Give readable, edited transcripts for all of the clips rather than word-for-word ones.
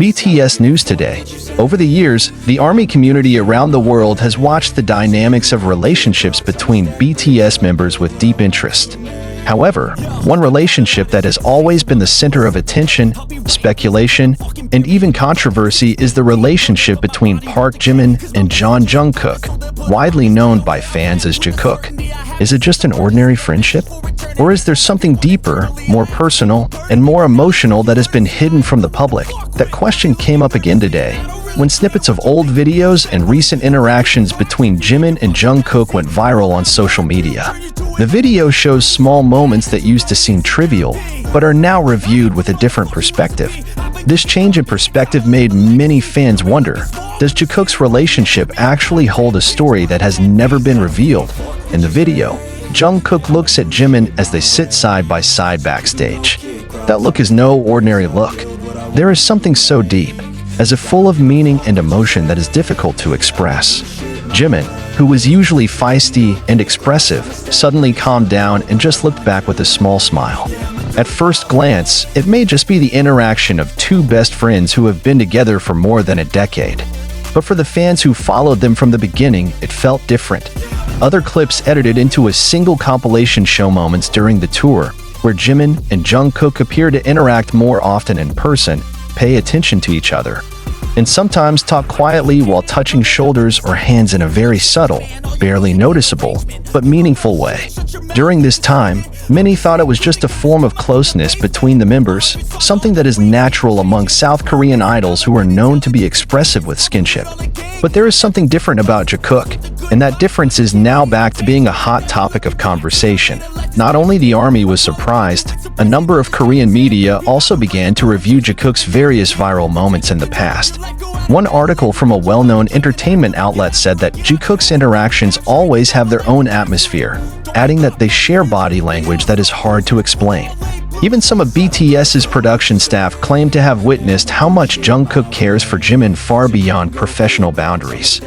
BTS News Today. Over the years, the ARMY community around the world has watched the dynamics of relationships between BTS members with deep interest. However, one relationship that has always been the center of attention, speculation, and even controversy is the relationship between Park Jimin and Jungkook, widely known by fans as Jikook. Is it just an ordinary friendship? Or is there something deeper, more personal, and more emotional that has been hidden from the public? That question came up again today, when snippets of old videos and recent interactions between Jimin and Jungkook went viral on social media. The video shows small moments that used to seem trivial, but are now reviewed with a different perspective. This change in perspective made many fans wonder, does Jikook's relationship actually hold a story that has never been revealed? In the video, Jungkook looks at Jimin as they sit side by side backstage. That look is no ordinary look. There is something so deep, as if full of meaning and emotion that is difficult to express. Jimin, who was usually feisty and expressive, suddenly calmed down and just looked back with a small smile. At first glance, it may just be the interaction of two best friends who have been together for more than a decade. But for the fans who followed them from the beginning, it felt different. Other clips edited into a single compilation show moments during the tour, where Jimin and Jungkook appear to interact more often in person, pay attention to each other, and sometimes talk quietly while touching shoulders or hands in a very subtle, barely noticeable, but meaningful way. During this time, many thought it was just a form of closeness between the members, something that is natural among South Korean idols who are known to be expressive with skinship. But there is something different about Jakook, and that difference is now back to being a hot topic of conversation. Not only the ARMY was surprised, a number of Korean media also began to review Jakook's various viral moments in the past. One article from a well-known entertainment outlet said that Jikook's interactions always have their own atmosphere, adding that they share body language that is hard to explain. Even some of BTS's production staff claim to have witnessed how much Jungkook cares for Jimin far beyond professional boundaries.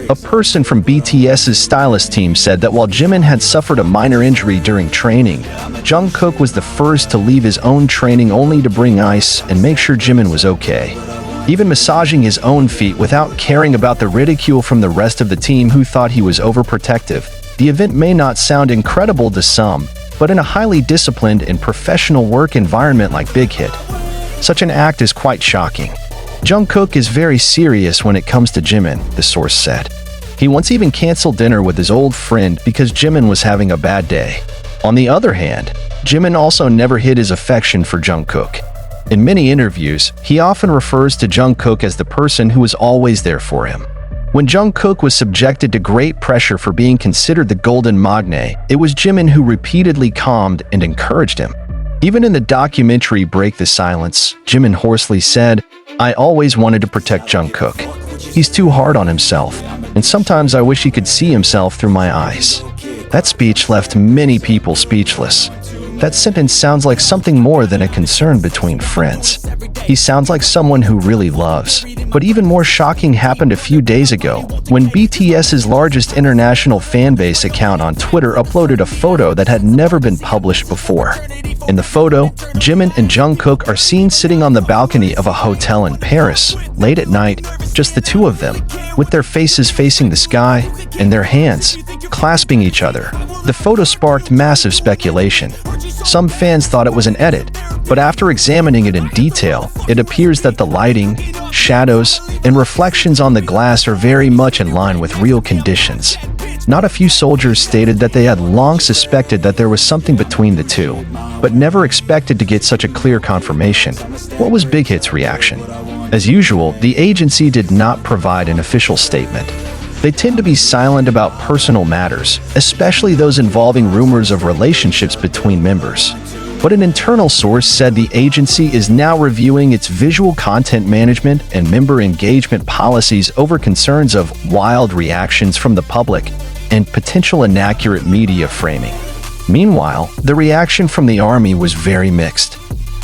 A person from BTS's stylist team said that while Jimin had suffered a minor injury during training, Jungkook was the first to leave his own training only to bring ice and make sure Jimin was okay. Even massaging his own feet without caring about the ridicule from the rest of the team who thought he was overprotective. The event may not sound incredible to some, but in a highly disciplined and professional work environment like Big Hit, such an act is quite shocking. Jungkook is very serious when it comes to Jimin, the source said. He once even canceled dinner with his old friend because Jimin was having a bad day. On the other hand, Jimin also never hid his affection for Jungkook. In many interviews, he often refers to Jungkook as the person who was always there for him. When Jungkook was subjected to great pressure for being considered the golden magne, it was Jimin who repeatedly calmed and encouraged him. Even in the documentary Break the Silence, Jimin hoarsely said, "I always wanted to protect Jungkook. He's too hard on himself, and sometimes I wish he could see himself through my eyes." That speech left many people speechless. That sentence sounds like something more than a concern between friends. He sounds like someone who really loves. But even more shocking happened a few days ago, when BTS's largest international fanbase account on Twitter uploaded a photo that had never been published before. In the photo, Jimin and Jungkook are seen sitting on the balcony of a hotel in Paris, late at night, just the two of them, with their faces facing the sky and their hands clasping each other. The photo sparked massive speculation. Some fans thought it was an edit, but after examining it in detail, it appears that the lighting, shadows, and reflections on the glass are very much in line with real conditions. Not a few soldiers stated that they had long suspected that there was something between the two, but never expected to get such a clear confirmation. What was Big Hit's reaction? As usual, the agency did not provide an official statement. They tend to be silent about personal matters, especially those involving rumors of relationships between members. But an internal source said the agency is now reviewing its visual content management and member engagement policies over concerns of wild reactions from the public and potential inaccurate media framing. Meanwhile, the reaction from the ARMY was very mixed.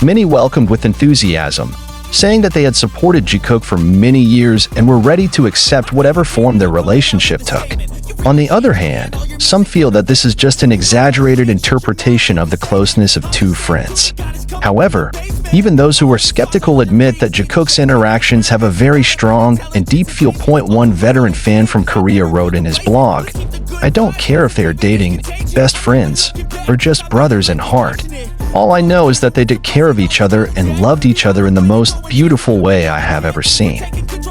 Many welcomed with enthusiasm, saying that they had supported Jikook for many years and were ready to accept whatever form their relationship took. On the other hand, some feel that this is just an exaggerated interpretation of the closeness of two friends. However, Even those who are skeptical admit that Jakook's interactions have a very strong and deep feel. One veteran fan from Korea wrote in his blog, "I don't care if they are dating, best friends, or just brothers in heart. All I know is that they took care of each other and loved each other in the most beautiful way I have ever seen.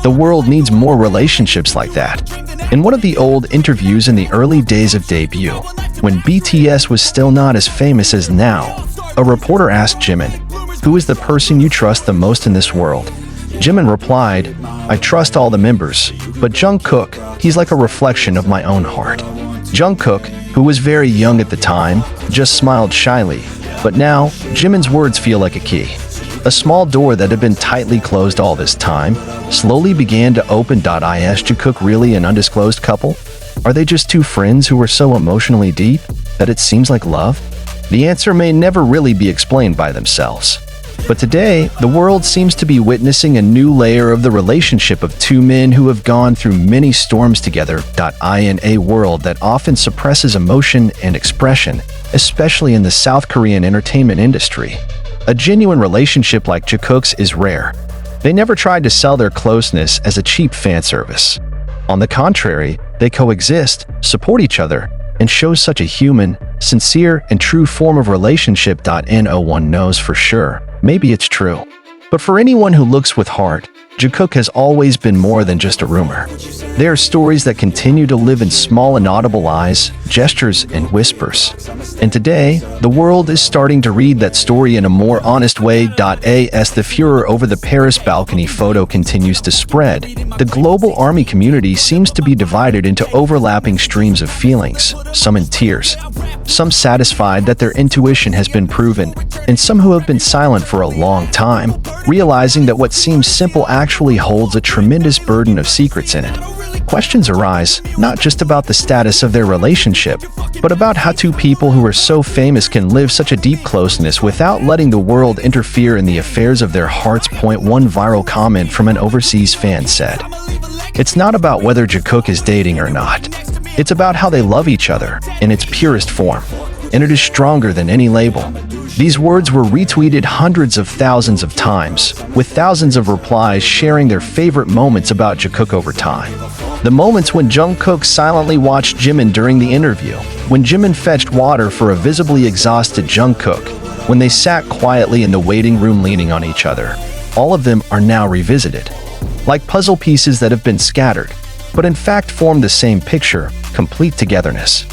The world needs more relationships like that." In one of the old interviews in the early days of debut, when BTS was still not as famous as now, a reporter asked Jimin, "Who is the person you trust the most in this world?" Jimin replied, "I trust all the members, but Jungkook, he's like a reflection of my own heart." Jungkook, who was very young at the time, just smiled shyly, but now Jimin's words feel like a key. A small door that had been tightly closed all this time slowly began to open. Is Jikook really an undisclosed couple? Are they just two friends who were so emotionally deep that it seems like love? The answer may never really be explained by themselves. But today, the world seems to be witnessing a new layer of the relationship of two men who have gone through many storms together. In a world that often suppresses emotion and expression, especially in the South Korean entertainment industry, a genuine relationship like Jakook's is rare. They never tried to sell their closeness as a cheap fan service. On the contrary, they coexist, support each other, and show such a human, sincere, and true form of relationship. No one knows for sure. Maybe it's true. But for anyone who looks with heart, Jakook has always been more than just a rumor. They are stories that continue to live in small inaudible eyes, gestures, and whispers. And today, the world is starting to read that story in a more honest way. As the furor over the Paris balcony photo continues to spread, the global ARMY community seems to be divided into overlapping streams of feelings, some in tears, some satisfied that their intuition has been proven, and some who have been silent for a long time, realizing that what seems simple actually holds a tremendous burden of secrets in it. Questions arise, not just about the status of their relationship, but about how two people who are so famous can live such a deep closeness without letting the world interfere in the affairs of their hearts. One viral comment from an overseas fan said, "It's not about whether Jakook is dating or not. It's about how they love each other in its purest form, and it is stronger than any label." These words were retweeted hundreds of thousands of times, with thousands of replies sharing their favorite moments about Jakook over time. The moments when Jungkook silently watched Jimin during the interview, when Jimin fetched water for a visibly exhausted Jungkook, when they sat quietly in the waiting room leaning on each other. All of them are now revisited, like puzzle pieces that have been scattered, but in fact form the same picture, complete togetherness.